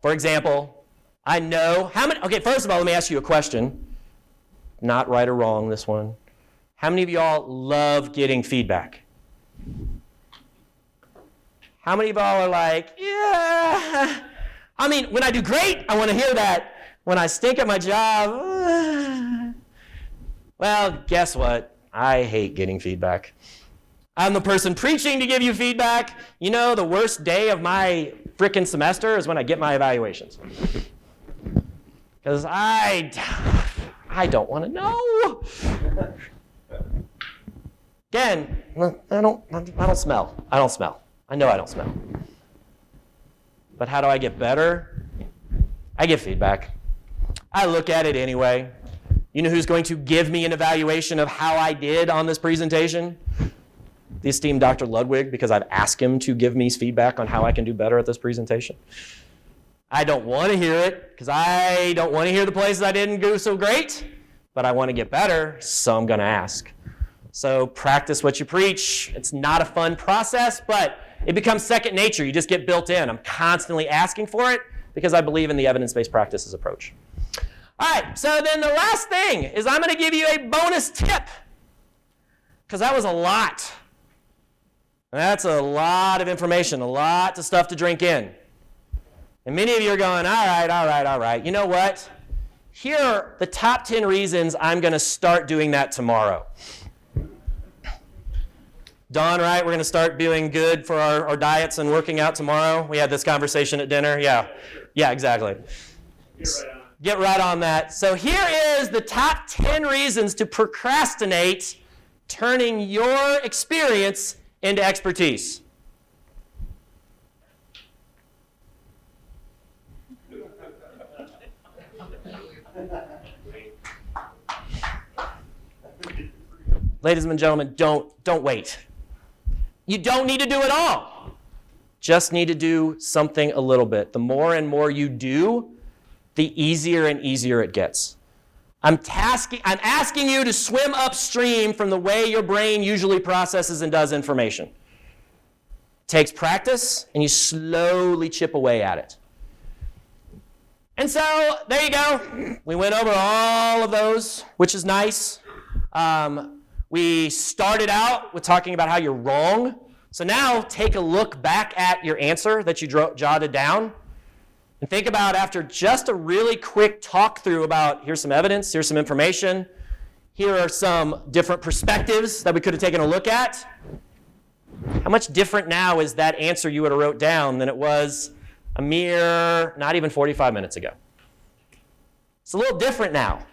For example, I know how many, okay, first of all, let me ask you a question. Not right or wrong, this one. How many of y'all love getting feedback? How many of y'all are like, yeah. I mean, when I do great, I want to hear that. When I stink at my job, Well, guess what? I hate getting feedback. I'm the person preaching to give you feedback. You know, the worst day of my frickin' semester is when I get my evaluations. Because I don't want to know. Again, I don't smell. I don't smell. I know I don't smell. But how do I get better? I get feedback. I look at it anyway. You know who's going to give me an evaluation of how I did on this presentation? The esteemed Dr. Ludwig, because I've asked him to give me feedback on how I can do better at this presentation. I don't want to hear it, because I don't want to hear the places I didn't do so great, but I want to get better, so I'm going to ask. So practice what you preach. It's not a fun process, but it becomes second nature. You just get built in. I'm constantly asking for it because I believe in the evidence-based practices approach. All right, so then the last thing is I'm going to give you a bonus tip, because that was a lot. That's a lot of information, a lot of stuff to drink in. And many of you are going, all right. You know what? Here are the top 10 reasons I'm going to start doing that tomorrow. Dawn, right? We're going to start doing good for our diets and working out tomorrow. We had this conversation at dinner. Yeah, exactly. Get right on that. So here is the top 10 reasons to procrastinate turning your experience into expertise. Ladies and gentlemen, don't wait. You don't need to do it all. Just need to do something a little bit. The more and more you do, the easier and easier it gets. I'm asking you to swim upstream from the way your brain usually processes and does information. It takes practice, and you slowly chip away at it. And so, there you go. We went over all of those, which is nice. We started out with talking about how you're wrong. So now take a look back at your answer that you jotted down. And think about, after just a really quick talk through about here's some evidence, here's some information, here are some different perspectives that we could have taken a look at. How much different now is that answer you would have wrote down than it was a mere not even 45 minutes ago? It's a little different now.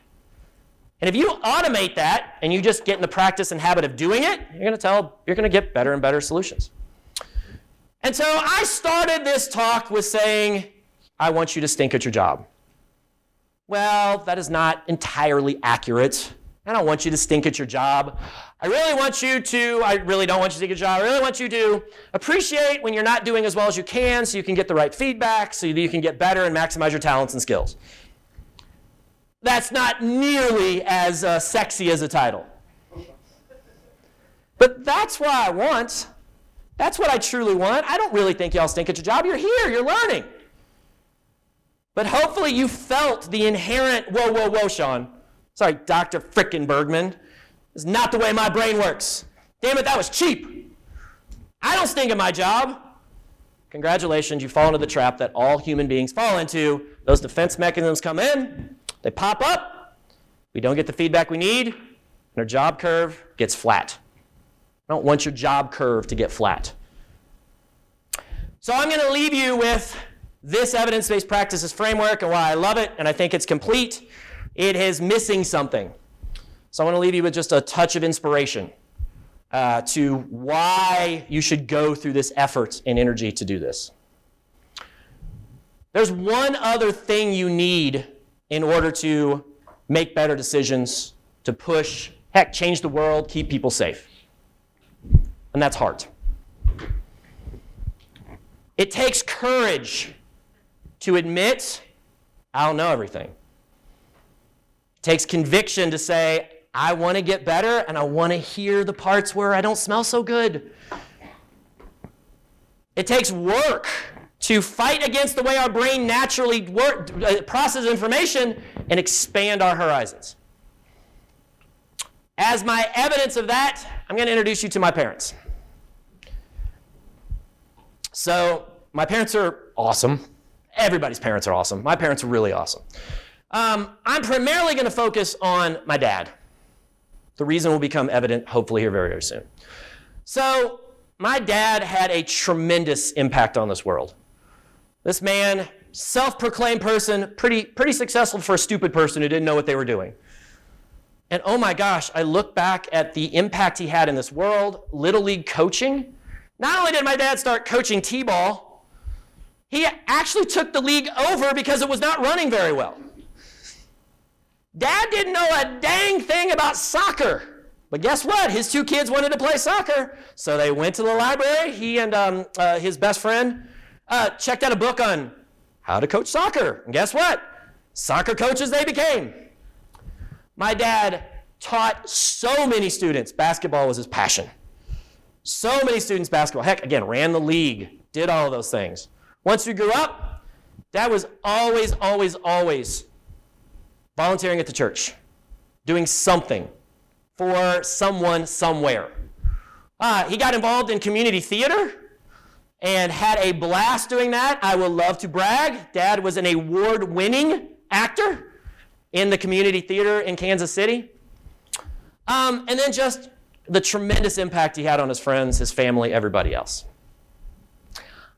And if you automate that and you just get in the practice and habit of doing it, you're going to get better and better solutions. And so I started this talk with saying, I want you to stink at your job. Well, that is not entirely accurate. I don't want you to stink at your job. I really don't want you to stink at your job. I really want you to appreciate when you're not doing as well as you can so you can get the right feedback, so that you can get better and maximize your talents and skills. That's not nearly as sexy as a title. But that's what I want. That's what I truly want. I don't really think y'all stink at your job. You're here. You're learning. But hopefully you felt the inherent, whoa, Shawn. Sorry, Dr. frickin' Bergman. This is not the way my brain works. Damn it, that was cheap. I don't stink at my job. Congratulations, you fall into the trap that all human beings fall into. Those defense mechanisms come in, they pop up, we don't get the feedback we need, and our job curve gets flat. I don't want your job curve to get flat. So I'm going to leave you with this evidence-based practices framework and why I love it, and I think it's complete. It is missing something. So I want to leave you with just a touch of inspiration to why you should go through this effort and energy to do this. There's one other thing you need in order to make better decisions, to push, change the world, keep people safe. And that's heart. It takes courage to admit, I don't know everything. It takes conviction to say, I want to get better and I want to hear the parts where I don't smell so good. It takes work to fight against the way our brain naturally processes information and expand our horizons. As my evidence of that, I'm going to introduce you to my parents. So my parents are awesome. Everybody's parents are awesome. My parents are really awesome. I'm primarily going to focus on my dad. The reason will become evident hopefully here very, very soon. So my dad had a tremendous impact on this world. This man, self-proclaimed person, pretty successful for a stupid person who didn't know what they were doing. And oh my gosh, I look back at the impact he had in this world, Little League coaching. Not only did my dad start coaching T-ball, he actually took the league over because it was not running very well. Dad didn't know a dang thing about soccer. But guess what? His 2 kids wanted to play soccer. So they went to the library. He and his best friend checked out a book on how to coach soccer. And guess what? Soccer coaches they became. My dad taught so many students. Basketball was his passion. So many students basketball. Heck, again, ran the league, did all of those things. Once we grew up, Dad was always volunteering at the church, doing something for someone somewhere. He got involved in community theater and had a blast doing that. I will love to brag. Dad was an award-winning actor in the community theater in Kansas City. And then just the tremendous impact he had on his friends, his family, everybody else.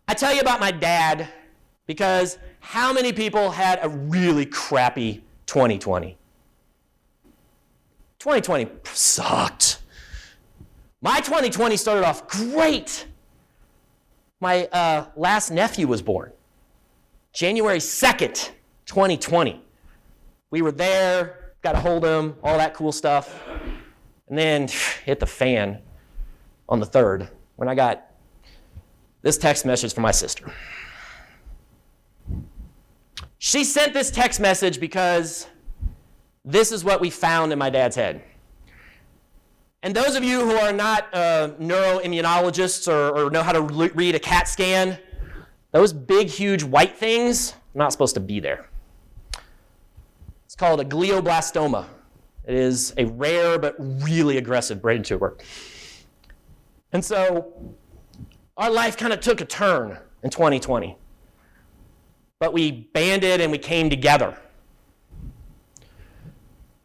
I tell you about my dad because how many people had a really crappy 2020? 2020 sucked. My 2020 started off great. My last nephew was born, January 2nd, 2020. We were there, got to hold him, all that cool stuff. And then hit the fan on the 3rd when I got this text message from my sister. She sent this text message because this is what we found in my dad's head. And those of you who are not neuroimmunologists or know how to read a CAT scan, those big, huge white things are not supposed to be there. It's called a glioblastoma. It is a rare but really aggressive brain tumor. And so our life kind of took a turn in 2020. But we banded and we came together.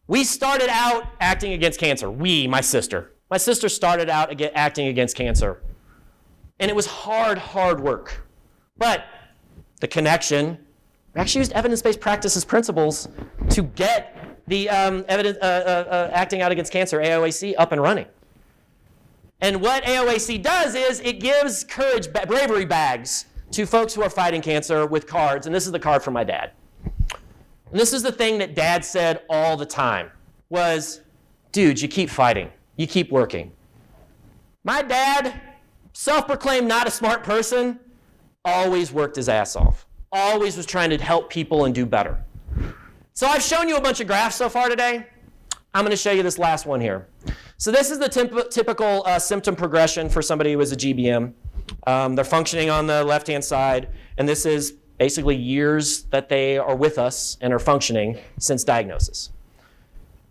We started out acting against cancer. My sister. My sister started out acting against cancer. And it was hard work. But the connection, we actually used evidence-based practices principles to get the acting out against cancer, AOAC, up and running. And what AOAC does is it gives bravery bags to folks who are fighting cancer with cards. And this is the card from my dad. And this is the thing that Dad said all the time was, dude, you keep fighting. You keep working. My dad, self-proclaimed not a smart person, always worked his ass off. Always was trying to help people and do better. So I've shown you a bunch of graphs so far today. I'm going to show you this last one here. So this is the typical symptom progression for somebody who is a GBM. They're functioning on the left-hand side, and this is basically years that they are with us and are functioning since diagnosis.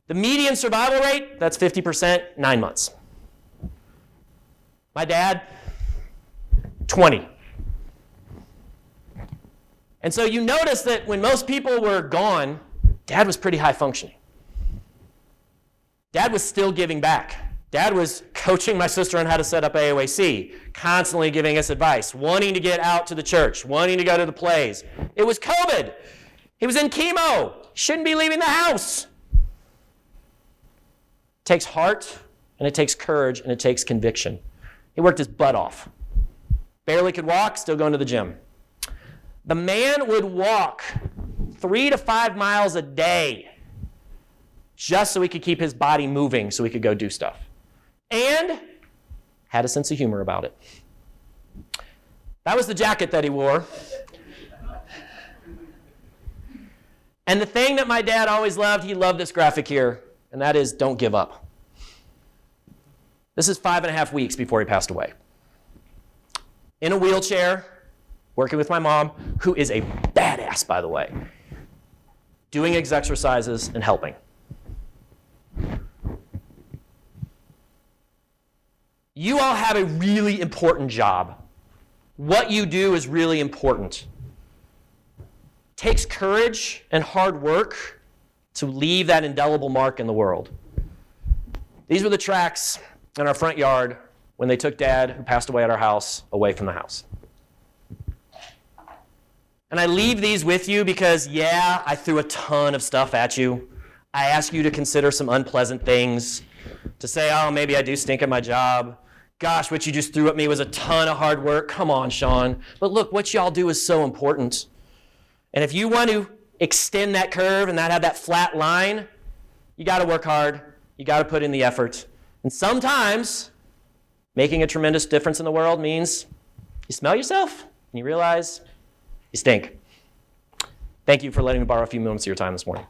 The median survival rate, that's 50%, 9 months. My dad, 20. And so you notice that when most people were gone, Dad was pretty high functioning. Dad was still giving back. Dad was coaching my sister on how to set up AOAC, constantly giving us advice, wanting to get out to the church, wanting to go to the plays. It was COVID. He was in chemo. Shouldn't be leaving the house. It takes heart, and it takes courage, and it takes conviction. He worked his butt off. Barely could walk, still going to the gym. The man would walk 3 to 5 miles a day just so he could keep his body moving so he could go do stuff. And had a sense of humor about it. That was the jacket that he wore. And the thing that my dad always loved, he loved this graphic here, and that is don't give up. This is 5.5 weeks before he passed away. In a wheelchair, working with my mom, who is a badass, by the way, doing exercises and helping. You all have a really important job. What you do is really important. It takes courage and hard work to leave that indelible mark in the world. These were the tracks in our front yard when they took Dad, who passed away at our house, away from the house. And I leave these with you because, yeah, I threw a ton of stuff at you. I ask you to consider some unpleasant things, to say, oh, maybe I do stink at my job. Gosh, what you just threw at me was a ton of hard work. Come on, Shawn. But look, what y'all do is so important. And if you want to extend that curve and not have that flat line, you got to work hard. You got to put in the effort. And sometimes making a tremendous difference in the world means you smell yourself and you realize you stink. Thank you for letting me borrow a few moments of your time this morning.